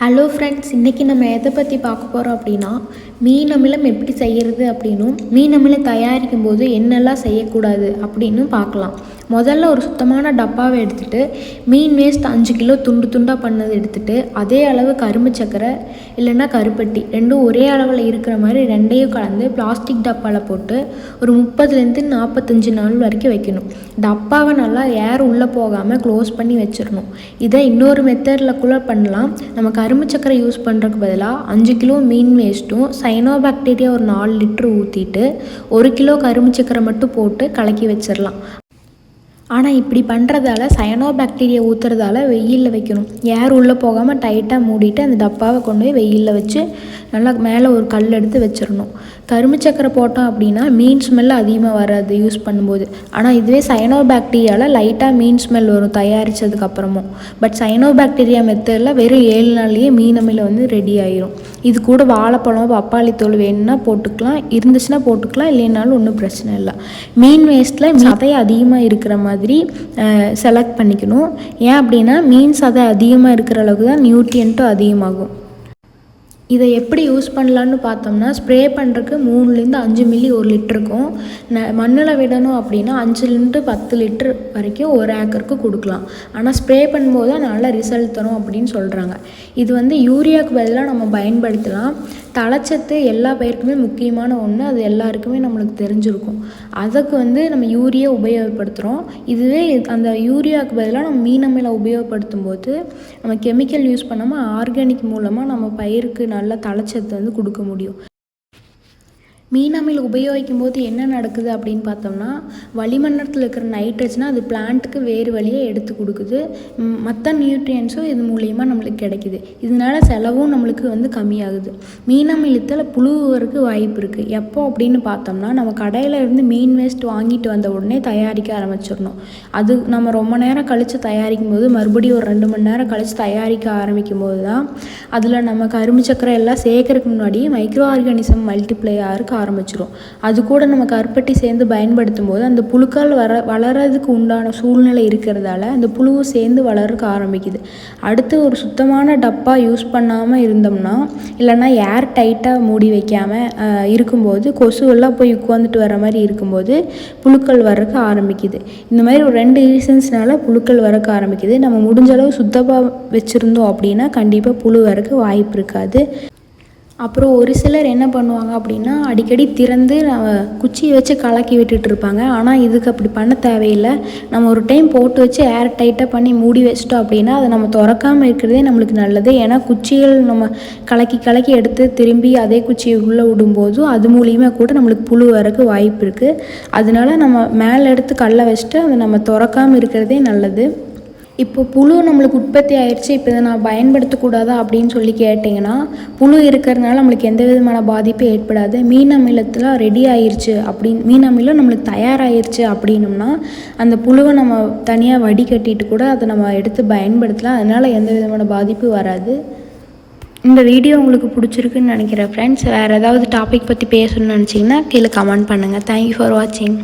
Hello friends, இன்றைக்கி நம்ம எதை பற்றி பார்க்க போகிறோம் அப்படின்னா, மீன் அமிலம் எப்படி செய்கிறது அப்படின்னும் மீன் அமிலம் தயாரிக்கும் போது என்னெல்லாம் செய்யக்கூடாது அப்படின்னு பார்க்கலாம். முதல்ல ஒரு சுத்தமான டப்பாவை எடுத்துகிட்டு மீன் வேஸ்ட் 5 கிலோ துண்டு துண்டாக பண்ணது எடுத்துகிட்டு அதே அளவு கரும்பு சக்கரை இல்லைன்னா கருப்பட்டி ரெண்டும் ஒரே அளவில் இருக்கிற மாதிரி ரெண்டையும் கலந்து பிளாஸ்டிக் டப்பாவில் போட்டு ஒரு 30லேருந்து 45 நாள் வரைக்கும் வைக்கணும். டப்பாவை நல்லா ஏர் உள்ளே போகாமல் க்ளோஸ் பண்ணி வச்சிடணும். இதை இன்னொரு மெத்தடில் கூட பண்ணலாம். நம்ம கரும்பு சக்கரை யூஸ் பண்ணுறதுக்கு பதிலாக 5 கிலோ மீன் வேஸ்ட்டும் சைனோபாக்டீரியா ஒரு 4 லிட்டர் ஊற்றிட்டு 1 கிலோ கரும்பு சக்கரை மட்டும் போட்டு கலக்கி வச்சிடலாம். ஆனால் இப்படி பண்ணுறதால சயனோபாக்டீரியா ஊற்றுறதால வெயிலில் வைக்கணும். ஏர் உள்ளே போகாமல் டைட்டாக மூடிட்டு அந்த டப்பாவை கொண்டு போய் வெயிலில் வச்சு நல்லா மேலே ஒரு கல் எடுத்து வச்சிடணும். கரும்பு சக்கரை போட்டோம் அப்படின்னா மீன் ஸ்மெல் அதிகமாக வராது யூஸ் பண்ணும்போது. ஆனால் இதுவே சயனோபாக்டீரியாவில் லைட்டாக மீன் ஸ்மெல் வரும் தயாரித்ததுக்கப்புறமும். பட் சயனோபாக்டீரியா மெத்தடில் வெறும் 7 நாள்லேயே மீன் அமிலம் ரெடி ஆயிரும். இது கூட வாழைப்பழம் பப்பாளி தோல் வேணும்னா போட்டுக்கலாம், இருந்துச்சுன்னா போட்டுக்கலாம், இல்லைனாலும் ஒன்றும் பிரச்சனை இல்லை. மீன் வேஸ்ட்டில் சதை அதிகமாக இருக்கிற மாதிரி செலக்ட் பண்ணிக்கணும். ஏன் அப்படின்னா மீன் சதை அதிகமாக இருக்கிற அளவுக்கு தான் நியூட்ரியன்ட்டும் அதிகமாகும். இதை எப்படி யூஸ் பண்ணலான்னு பார்த்தோம்னா, ஸ்ப்ரே பண்ணுறதுக்கு 3லேருந்து 5 மில்லி 1 லிட்டருக்கும் மண்ணில் விடணும் அப்படின்னா 5லேருந்து 10 லிட்டர் வரைக்கும் ஒரு ஏக்கருக்கு கொடுக்கலாம். ஆனால் ஸ்ப்ரே பண்ணும்போது தான் நல்ல ரிசல்ட் தரும் அப்படின்னு சொல்கிறாங்க. இது யூரியாவுக்கு பதிலாக நம்ம பயன்படுத்தலாம். தழைச்சத்து எல்லா பயிருக்குமே முக்கியமான ஒன்று, அது எல்லாருக்குமே நம்மளுக்கு தெரிஞ்சிருக்கும். அதுக்கு நம்ம யூரியா உபயோகப்படுத்துகிறோம். இதுவே அந்த யூரியாவுக்கு பதிலாக நம்ம மீன் அமிலம் உபயோகப்படுத்தும் போது நம்ம கெமிக்கல் யூஸ் பண்ணாமல் ஆர்கானிக் மூலமாக நம்ம பயிருக்கு நல்ல தழைச்சத்து கொடுக்க முடியும். மீன் அமிலம் உபயோகிக்கும் போது என்ன நடக்குது அப்படின்னு பார்த்தோம்னா, வளிமண்டலத்தில் இருக்கிற நைட்ரஜனை அது பிளான்ட்டுக்கு வேறு வழியாக எடுத்து கொடுக்குது. மற்ற நியூட்ரியன்ஸும் இது மூலயமா நம்மளுக்கு கிடைக்கிது. இதனால செலவும் நம்மளுக்கு கம்மியாகுது. மீன் அமிலத்தில் புழுவுறதுக்கு வாய்ப்பு இருக்குது. எப்போ அப்படின்னு பார்த்தோம்னா, நம்ம கடையில் இருந்து மீன் வேஸ்ட் வாங்கிட்டு வந்த உடனே தயாரிக்க ஆரம்பிச்சிடணும். அது நம்ம ரொம்ப நேரம் கழித்து தயாரிக்கும் போது மறுபடியும் ஒரு 2 மணி நேரம் கழித்து தயாரிக்க ஆரம்பிக்கும் போது தான் அதில் நம்ம கரும்பு சக்கரை எல்லாம் சேர்க்கறதுக்கு முன்னாடி மைக்ரோ ஆர்கானிசம் மல்டிப்ளை ஆகிறதுக்கு ஆரம்பிச்சிடும். அது கூட நம்ம கருப்பட்டி சேர்ந்து பயன்படுத்தும் போது அந்த புழுக்கள் வளர்கிறதுக்கு உண்டான சூழ்நிலை இருக்கிறதால அந்த புழுவும் சேர்ந்து வளர்க்க ஆரம்பிக்குது. அடுத்து ஒரு சுத்தமான டப்பா யூஸ் பண்ணாமல் இருந்தோம்னா, இல்லைன்னா ஏர் டைட்டாக மூடி வைக்காமல் இருக்கும்போது கொசுவெல்லாம் போய் உட்காந்துட்டு வர மாதிரி இருக்கும்போது புழுக்கள் வரக்க ஆரம்பிக்குது. இந்த மாதிரி ஒரு 2 ரீசன்ஸ்னால புழுக்கள் வரக்க ஆரம்பிக்குது. நம்ம முடிஞ்ச அளவு சுத்தமாக வச்சுருந்தோம் அப்படின்னா கண்டிப்பாக புழு வரக்கு வாய்ப்பு இருக்காது. அப்புறம் ஒரு சிலர் என்ன பண்ணுவாங்க அப்படின்னா, அடிக்கடி திறந்து குச்சியை வச்சு கலக்கி விட்டுட்டு இருப்பாங்க. ஆனால் இதுக்கு அப்படி பண்ண தேவையில்லை. நம்ம ஒரு டைம் போட்டு வச்சு ஏர் டைட்டாக பண்ணி மூடி வச்சிட்டோம் அப்படின்னா அதை நம்ம திறக்காமல் இருக்கிறதே நம்மளுக்கு நல்லது. ஏன்னா குச்சிகள் நம்ம கலக்கி எடுத்து திரும்பி அதே குச்சியை உள்ளே விடும்போது அது மூலியமாக கூட நம்மளுக்கு புழு வரக்கு வாய்ப்பு இருக்குது. அதனால நம்ம மேலே எடுத்து கல்லை வச்சுட்டு அதை நம்ம திறக்காமல் இருக்கிறதே நல்லது. இப்போ புழு நம்மளுக்கு உற்பத்தி ஆயிடுச்சு, இப்போ இதை நான் பயன்படுத்தக்கூடாதா அப்படின்னு சொல்லி கேட்டிங்கன்னா, புழு இருக்கிறதுனால நம்மளுக்கு எந்த விதமான பாதிப்பும் ஏற்படாது. மீன் அமிலத்தில் ரெடி ஆயிடுச்சு மீன் அமிலம் நம்மளுக்கு தயாராகிருச்சு அப்படின்னோம்னா அந்த புழுவை நம்ம தனியாக வடிகட்டிட்டு கூட அதை நம்ம எடுத்து பயன்படுத்தலாம். அதனால் எந்த விதமான பாதிப்பும் வராது. இந்த வீடியோ உங்களுக்கு பிடிச்சிருக்குன்னு நினைக்கிறேன் ஃப்ரெண்ட்ஸ். வேறு ஏதாவது டாபிக் பற்றி பேசணும்னு நினச்சிங்கன்னா கீழே கமெண்ட் பண்ணுங்கள். தேங்க்யூ ஃபார் வாட்சிங்.